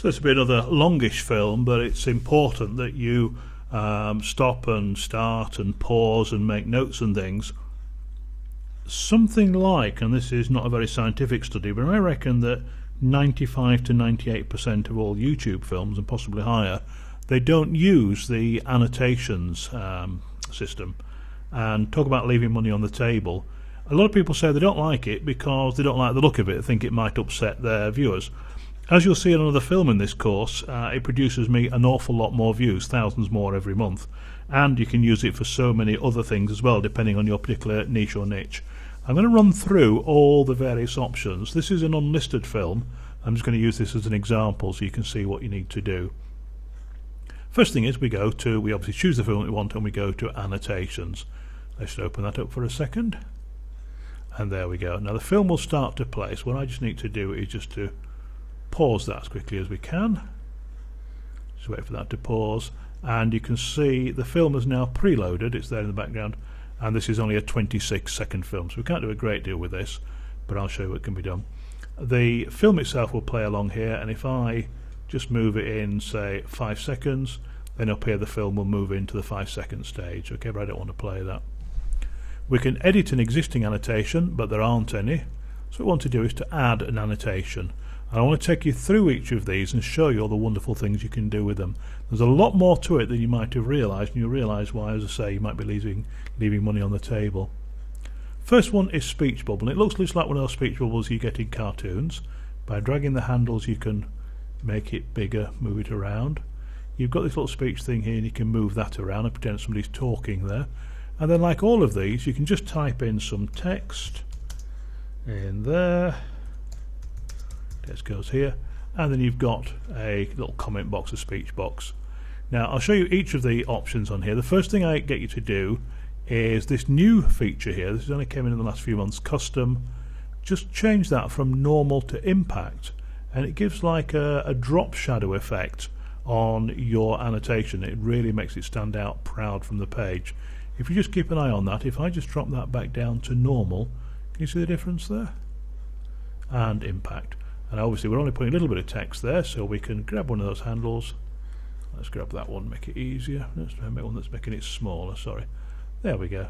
So this will be another longish film, but it's important that you stop and start and pause and make notes and things. Something like, and this is not a very scientific study, but I reckon that 95 to 98% of all YouTube films, and possibly higher, they don't use the annotations system. And talk about leaving money on the table. A lot of people say they don't like it because they don't like the look of it. They think it might upset their viewers. As you'll see in another film in this course, it produces me an awful lot more views, thousands more every month. And you can use it for so many other things as well, depending on your particular niche or niche. I'm going to run through all the various options. This is an unlisted film. I'm just going to use this as an example so you can see what you need to do. First thing is we obviously choose the film we want and we go to Annotations. Let's open that up for a second. And there we go. Now the film will start to play. So what I just need to do is just to pause that as quickly as we can. Just wait for that to pause. And you can see the film is now preloaded. It's there in the background. And this is only a 26-second film. So we can't do a great deal with this, but I'll show you what can be done. The film itself will play along here, and if I just move it in, say 5 seconds, then up here the film will move into the 5-second stage. Okay, but I don't want to play that. We can edit an existing annotation, but there aren't any. So what we want to do is to add an annotation. And I want to take you through each of these and show you all the wonderful things you can do with them. There's a lot more to it than you might have realised, and you'll realise why, as I say, you might be leaving money on the table. First one is speech bubble. It looks like one of those speech bubbles you get in cartoons. By dragging the handles you can make it bigger, move it around. You've got this little speech thing here and you can move that around and pretend somebody's talking there. And then, like all of these, you can just type in some text in there. Text goes here, and then you've got a little comment box, a speech box. Now I'll show you each of the options on here. The first thing I get you to do is this new feature here. This only came in the last few months, custom. Just change that from normal to impact, and it gives like a drop shadow effect on your annotation. It really makes it stand out proud from the page. If you just keep an eye on that, if I just drop that back down to normal, can you see the difference there? And impact. And obviously we're only putting a little bit of text there, so we can grab one of those handles. Let's grab that one, make it easier. Let's make one that's making it smaller, sorry. There we go.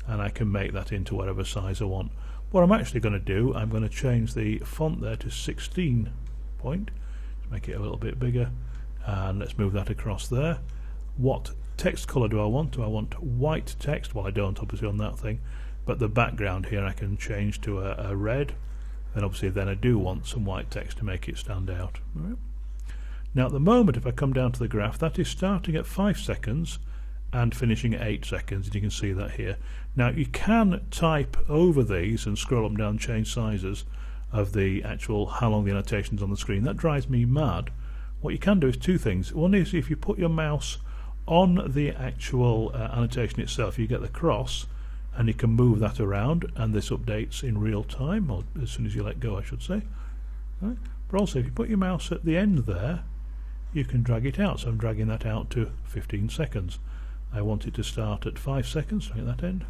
And I can make that into whatever size I want. What I'm actually going to do, I'm going to change the font there to 16 point, to make it a little bit bigger, and let's move that across there. What text colour do I want? Do I want white text? Well, I don't obviously on that thing, but the background here I can change to a red, and obviously then I do want some white text to make it stand out. All right. Now at the moment, if I come down to the graph, that is starting at 5 seconds and finishing at 8 seconds, and you can see that here. Now you can type over these and scroll up and down, change sizes of the actual how long the annotation's on the screen. That drives me mad. What you can do is two things. One is if you put your mouse on the actual annotation itself, you get the cross and you can move that around, and this updates in real time, or as soon as you let go I should say. Right. But also if you put your mouse at the end there, you can drag it out. So I'm dragging that out to 15 seconds. I want it to start at 5 seconds, so at that end,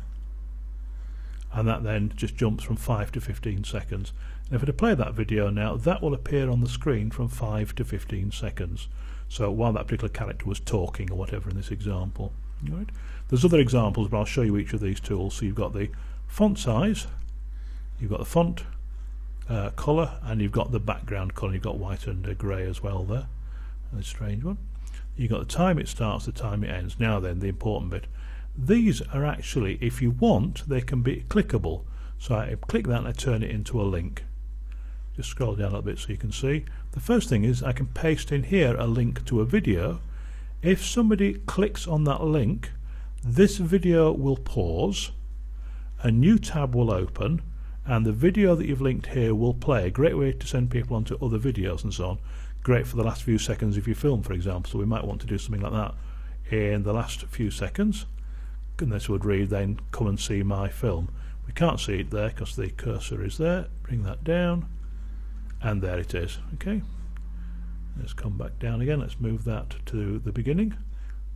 and that then just jumps from 5 to 15 seconds. And if I play that video now, that will appear on the screen from 5 to 15 seconds. So while that particular character was talking or whatever in this example. All right. There's other examples, but I'll show you each of these tools. So you've got the font size, you've got the font colour, and you've got the background colour. You've got white and grey as well there. A strange one. You've got the time it starts, the time it ends. Now then, the important bit. These are actually, if you want, they can be clickable. So I click that and I turn it into a link. Just scroll down a little bit so you can see. The first thing is I can paste in here a link to a video. If somebody clicks on that link, this video will pause, a new tab will open, and the video that you've linked here will play. A great way to send people onto other videos and so on. Great for the last few seconds of your film, for example. So we might want to do something like that in the last few seconds, and this would read then come and see my film. We can't see it there because the cursor is there. Bring that down, and there it is. Okay, let's come back down again. Let's move that to the beginning.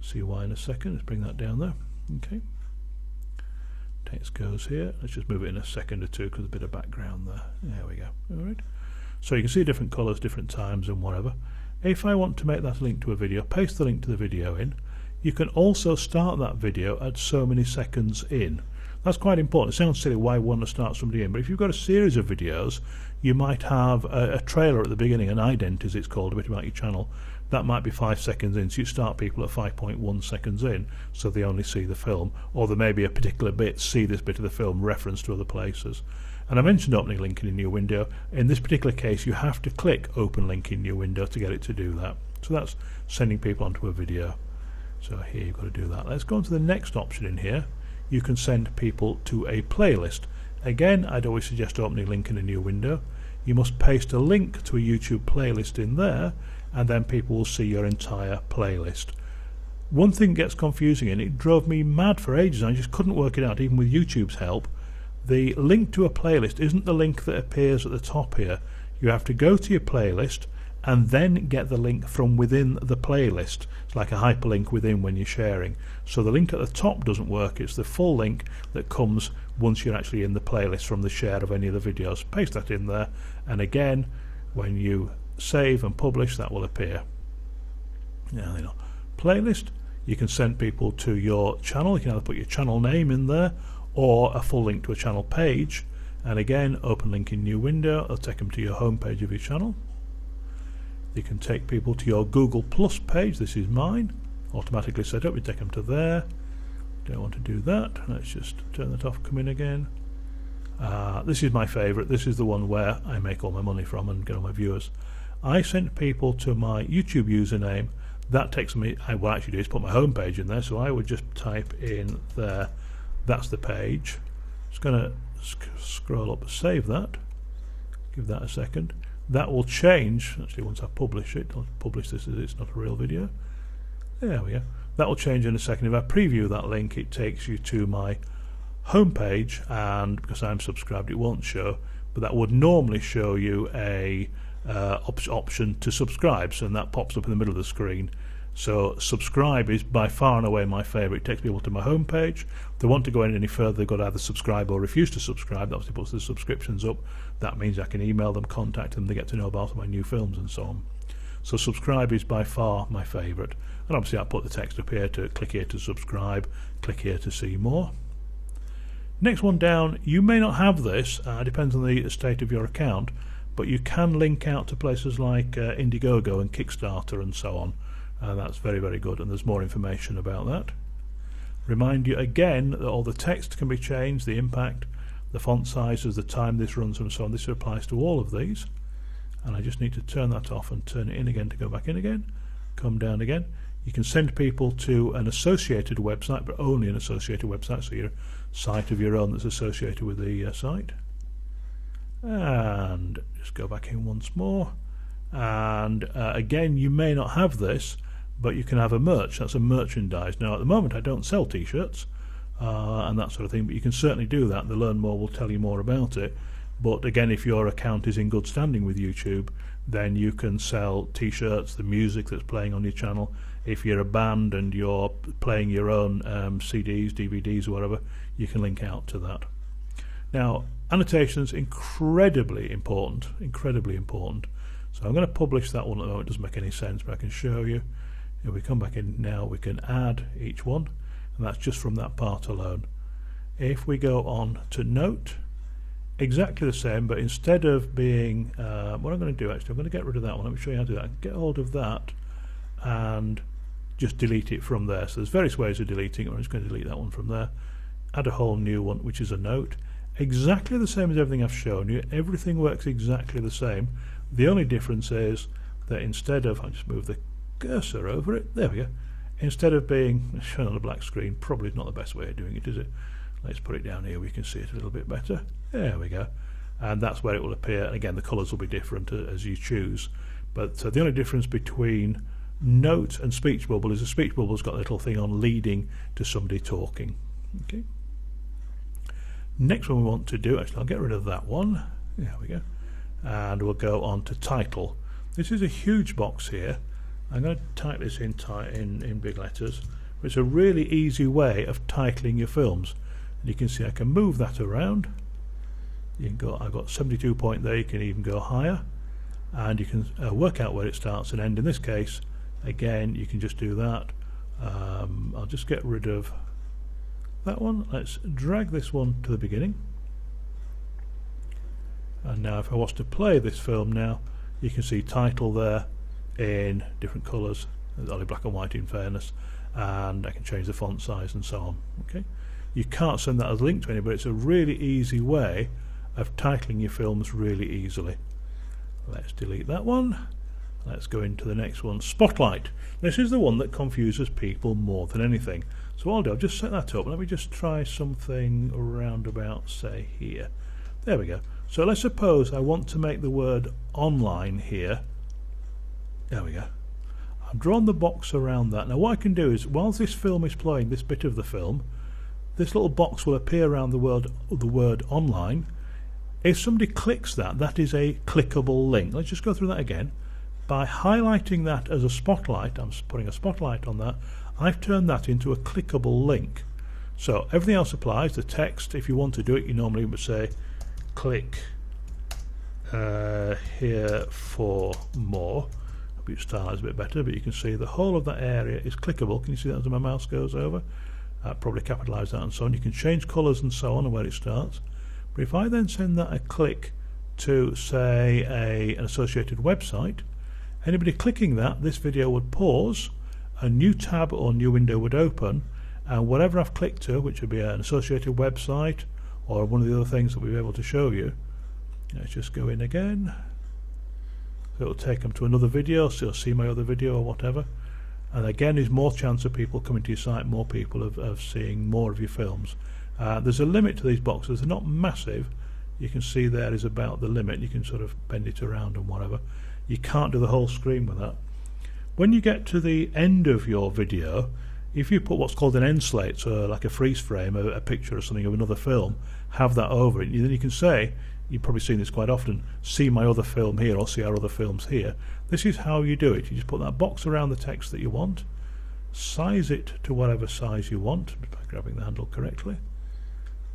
See why in a second. Let's bring that down there. Okay, text goes here. Let's just move it in a second or two because there's a bit of background there. There we go. All right. So you can see different colours, different times and whatever. If I want to make that a link to a video, paste the link to the video in. You can also start that video at so many seconds in. That's quite important. It sounds silly why want to start somebody in, but if you've got a series of videos, you might have a trailer at the beginning, an ident as it's called, a bit about your channel. That might be 5 seconds in, so you start people at 5.1 seconds in, so they only see the film, or there may be a particular bit, see this bit of the film referenced to other places. And I mentioned opening link in a new window. In this particular case, you have to click open link in new window to get it to do that. So that's sending people onto a video. So here you've got to do that. Let's go on to the next option in here. You can send people to a playlist. Again, I'd always suggest opening link in a new window. You must paste a link to a YouTube playlist in there, and then people will see your entire playlist. One thing gets confusing, and it drove me mad for ages, and I just couldn't work it out, even with YouTube's help. The link to a playlist isn't the link that appears at the top here. You have to go to your playlist and then get the link from within the playlist. It's like a hyperlink within when you're sharing. So the link at the top doesn't work. It's the full link that comes once you're actually in the playlist from the share of any of the videos. Paste that in there, and again, when you save and publish, that will appear. Now, playlist, you can send people to your channel. You can either put your channel name in there or a full link to a channel page, and again, open link in new window. It'll take them to your home page of your channel. You can take people to your Google Plus page. This is mine, automatically set up. You take them to there. Don't want to do that. Let's just turn that off, come in again. This is my favorite. This is the one where I make all my money from and get all my viewers. I sent people to my YouTube username. That takes me, I will actually do is put my home page in there, so I would just type in there. That's the page. Just going to scroll up and save that. Give that a second. That will change, actually once I publish it. I'll publish this as it's not a real video. There we go. That will change in a second. If I preview that link, it takes you to my home page, and because I'm subscribed it won't show, but that would normally show you a option to subscribe, so that pops up in the middle of the screen. So subscribe is by far and away my favourite. It takes people to my home page. If they want to go any further, they've got to either subscribe or refuse to subscribe. That obviously puts the subscriptions up. That means I can email them, contact them, they get to know about my new films and so on. So subscribe is by far my favourite. And obviously I put the text up here to click here to subscribe, click here to see more. Next one down, you may not have this, depends on the state of your account, but you can link out to places like Indiegogo and Kickstarter and so on. That's very, very good, and there's more information about that. Remind you again that all the text can be changed, the impact, the font sizes, the time this runs and so on. This applies to all of these, and I just need to turn that off and turn it in again to go back in again, come down again. You can send people to an associated website, but only an associated website, so your site of your own that's associated with the site. And just go back in once more, and again, you may not have this, but you can have a merch. That's a merchandise. Now at the moment I don't sell t-shirts and that sort of thing, but you can certainly do that. The Learn More will tell you more about it. But again, if your account is in good standing with YouTube, then you can sell t-shirts, the music that's playing on your channel. If you're a band and you're playing your own CDs, DVDs or whatever, you can link out to that. Now annotations, incredibly important, incredibly important. So I'm going to publish that one. It doesn't make any sense, but I can show you. If we come back in now, we can add each one, and that's just from that part alone. If we go on to note, exactly the same, but instead of being what I'm going to do, actually I'm going to get rid of that one. Let me show you how to do that. Get hold of that and just delete it from there. So there's various ways of deleting it. I'm just going to delete that one from there, add a whole new one, which is a note. Exactly the same as everything I've shown you. Everything works exactly the same. The only difference is that instead of, I'll just move the cursor over it, there we go. Instead of being shown on a black screen, probably not the best way of doing it, is it? Let's put it down here, we can see it a little bit better. There we go. And that's where it will appear. And again, the colours will be different as you choose. But the only difference between note and speech bubble is a speech bubble's got a little thing on leading to somebody talking. Okay. Next one we want to do, actually I'll get rid of that one. There we go. And we'll go on to title. This is a huge box here. I'm going to type this in big letters. It's a really easy way of titling your films. And you can see I can move that around. You can go, I've got 72 point there, you can even go higher. and you can work out where it starts and ends. In this case, again, you can just do that. I'll just get rid of that one. Let's drag this one to the beginning. And now if I was to play this film now, you can see title there in different colours. It's only black and white in fairness, and I can change the font size and so on. Okay, you can't send that as a link to anybody. It's a really easy way of titling your films really easily. Let's delete that one. Let's go into the next one, Spotlight. This is the one that confuses people more than anything. So what I'll do, I'll just set that up. Let me just try something around about, say, here. There we go. So let's suppose I want to make the word online here. There we go. I've drawn the box around that. Now what I can do is, whilst this film is playing, this bit of the film, this little box will appear around the word online. If somebody clicks that, that is a clickable link. Let's just go through that again. By highlighting that as a spotlight, I'm putting a spotlight on that, I've turned that into a clickable link. So everything else applies. The text, if you want to do it, you normally would say click here for more. Hope your style is a bit better, but you can see the whole of that area is clickable. Can you see that as my mouse goes over? Probably capitalise that and so on. You can change colours and so on and where it starts. But if I then send that a click to, say, an associated website, anybody clicking that, this video would pause, a new tab or new window would open, and whatever I've clicked to, which would be an associated website or one of the other things that we'll be able to show you, let's just go in again. So it'll take them to another video, so you'll see my other video or whatever. And again, there's more chance of people coming to your site, more people of seeing more of your films. There's a limit to these boxes. They're not massive. You can see there is about the limit. You can sort of bend it around and whatever. You can't do the whole screen with that. When you get to the end of your video, if you put what's called an end slate, so like a freeze frame, a picture or something of another film, have that over it, then you can say, you've probably seen this quite often, see my other film here or see our other films here. This is how you do it. You just put that box around the text that you want, size it to whatever size you want by grabbing the handle correctly,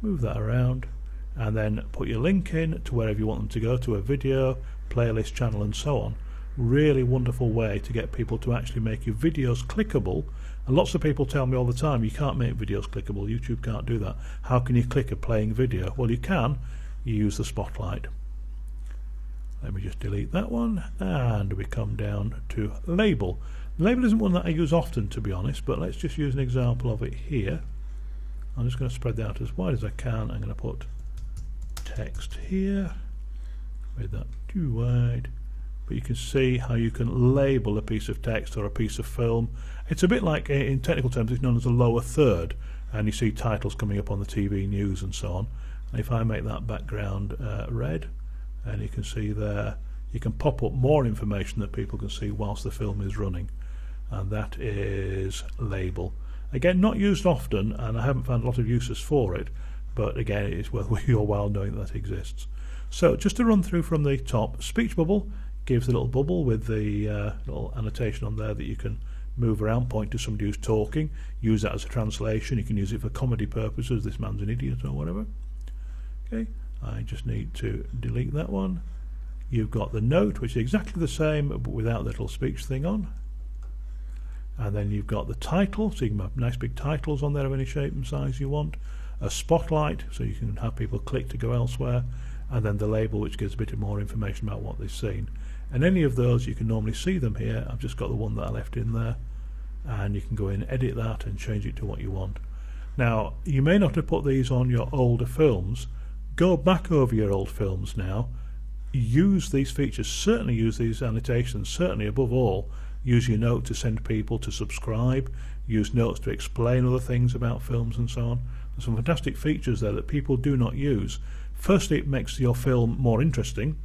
move that around, and then put your link in to wherever you want them to go, to a video, playlist, channel and so on. Really wonderful way to get people to actually make your videos clickable. And lots of people tell me all the time, you can't make videos clickable, YouTube can't do that. How can you click a playing video? Well, you can. You use the spotlight. Let me just delete that one, and we come down to label. Label isn't one that I use often, to be honest, but let's just use an example of it here. I'm just going to spread that out as wide as I can. I'm going to put text here, made that too wide, but you can see how you can label a piece of text or a piece of film. It's a bit like, in technical terms, it's known as a lower third, and you see titles coming up on the TV news and so on. And if I make that background red, and you can see there, you can pop up more information that people can see whilst the film is running, and that is label. Again, not used often, and I haven't found a lot of uses for it, but again, it's worth your while knowing that exists. So just to run through from the top, speech bubble gives a little bubble with the little annotation on there that you can move around, point to somebody who's talking, use that as a translation. You can use it for comedy purposes, this man's an idiot or whatever. Okay, I just need to delete that one. You've got the note, which is exactly the same but without the little speech thing on. And then you've got the title, so you can have nice big titles on there of any shape and size you want. A spotlight, so you can have people click to go elsewhere. And then the label, which gives a bit more information about what they've seen. And any of those, you can normally see them here. I've just got the one that I left in there. And you can go in, edit that, and change it to what you want. Now, you may not have put these on your older films. Go back over your old films now. Use these features, certainly use these annotations, certainly above all, use your note to send people to subscribe, use notes to explain other things about films and so on. There's some fantastic features there that people do not use. Firstly, it makes your film more interesting.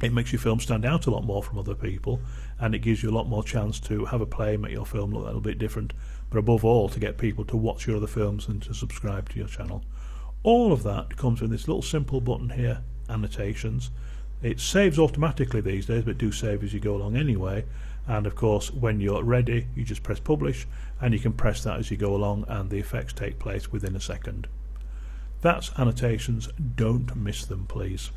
It makes your film stand out a lot more from other people, and it gives you a lot more chance to have a play, make your film look a little bit different, but above all, to get people to watch your other films and to subscribe to your channel. All of that comes with this little simple button here, Annotations. It saves automatically these days, but do save as you go along anyway. And of course, when you're ready, you just press publish, and you can press that as you go along, and the effects take place within a second. That's Annotations. Don't miss them, please.